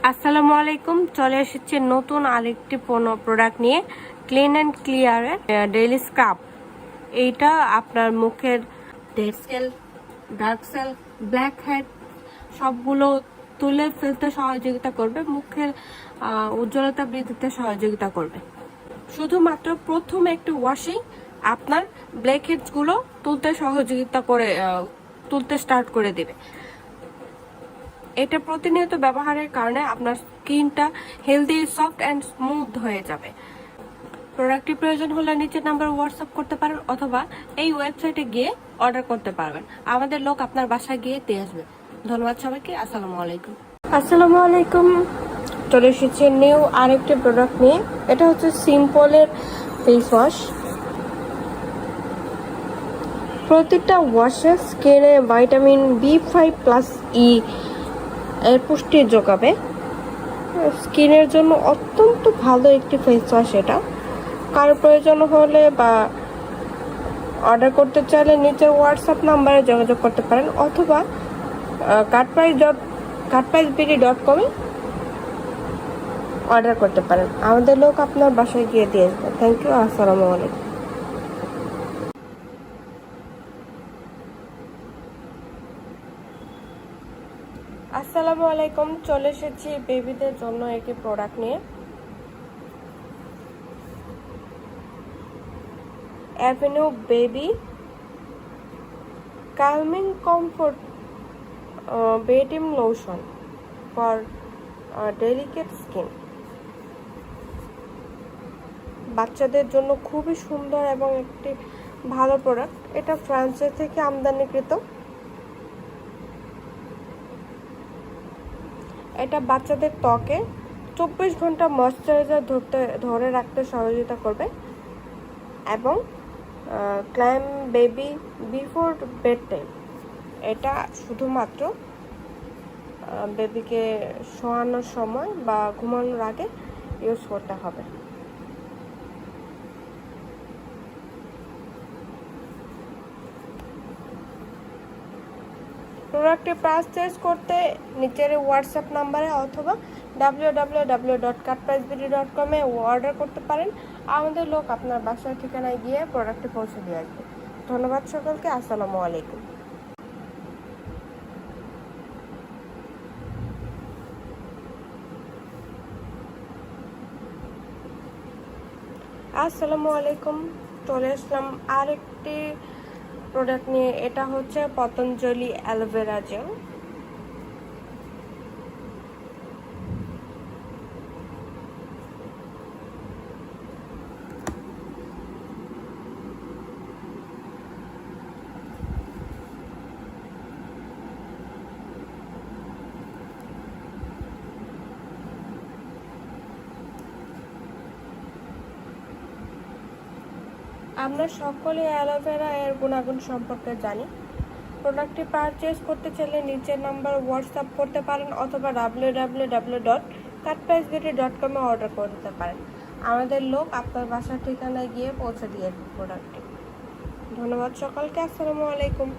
আসসালামু আলাইকুম, চলে এসেছে নতুন আরেকটি প্রোডাক্ট নিয়ে, ক্লিন অ্যান্ড ক্লিয়ারের ডেইলি স্ক্রাব। এইটা আপনার মুখের dead cell, dark cell, blackhead সবগুলো তুলে ফেলতে সহযোগিতা করবে, মুখের উজ্জ্বলতা বৃদ্ধিতে সহযোগিতা করবে। শুধুমাত্র প্রথম একটু ওয়াশিং আপনার ব্ল্যাক হেডসগুলো তুলতে স্টার্ট করে দেবে। এটা প্রতিনিয়ত ব্যবহারের কারণে আপনার স্কিনটা হেলদি, সফট অ্যান্ড স্মুথ হয়ে যাবে। প্রোডাক্টটি প্রয়োজন হলে নিচের নাম্বার হোয়াটসঅ্যাপ করতে পারেন অথবা এই ওয়েবসাইটে গিয়ে অর্ডার করতে পারবেন। আমাদের লোক আপনার বাসায় গিয়ে দিয়ে আসবে। ধন্যবাদ সবাইকে। আসসালামু আলাইকুম। আসসালামু আলাইকুম, চলে এসেছে নিউ আরেকটি প্রোডাক্ট নিয়ে। এটা হচ্ছে সিম্পলের ফেস ওয়াশ। প্রতিটা ওয়াশে স্কিনে ভিটামিন B5+E এর পুষ্টি যোগাবে। স্কিনের জন্য অত্যন্ত ভালো একটি ফেস ওয়াশ। এটা কারো প্রয়োজন হলে বা অর্ডার করতে চাইলে নিচের হোয়াটসঅ্যাপ নাম্বারে যোগাযোগ করতে পারেন অথবা katpricebeauty.com অর্ডার করতে পারেন। আমাদের লোক আপনার বাসায় গিয়ে দিয়ে আসবে। Thank you. আসসালামু আলাইকুম। আসসালামু আলাইকুম, চলে এসেছি বেবিদের জন্য একটি প্রোডাক্ট নিয়ে। Aveeno baby calming comfort bedtime lotion for delicate skin. বাচ্চাদের জন্য খুবই সুন্দর এবং একটি ভালো প্রোডাক্ট। এটা ফ্রান্সের থেকে আমদানিকৃত। এটা বাচ্চাদের ত্বকে 24 ঘন্টা ময়শ্চারাইজার ধরে রাখতে সহযোগিতা করবে এবং claim baby before bed time. এটা শুধুমাত্র বেবিকে শোয়ানোর সময় বা ঘুমানোর আগে ইউজ করতে হবে। প্রোডাক্টটি পারচেজ করতে নিচের হোয়াটসঅ্যাপ নাম্বারে অথবা www.katpricebeauty.com অর্ডার করতে পারেন। আমাদের লোক আপনার বাসার ঠিকানায় গিয়ে প্রোডাক্টটি পৌঁছে দিয়ে আসবে। ধন্যবাদ সকলকে। আসসালামু আলাইকুম। আসসালামু আলাইকুম, চলে আসলাম আরেকটি প্রোডাক্ট নিয়ে। এটা হচ্ছে পতঞ্জলি অ্যালোভেরা জেল। আমরা সকলে অ্যালোভেরা এর গুণাগুণ সম্পর্কে জানি। প্রোডাক্টটি পারচেজ করতে চাইলে নিচের নাম্বার হোয়াটসঅ্যাপ করতে পারেন অথবা www.katpricebeauty.com অর্ডার করতে পারেন। আমাদের লোক আপনার বাসার ঠিকানায় গিয়ে পৌঁছে দিয়ে প্রোডাক্টটি। ধন্যবাদ সকলকে। আসসালামু আলাইকুম।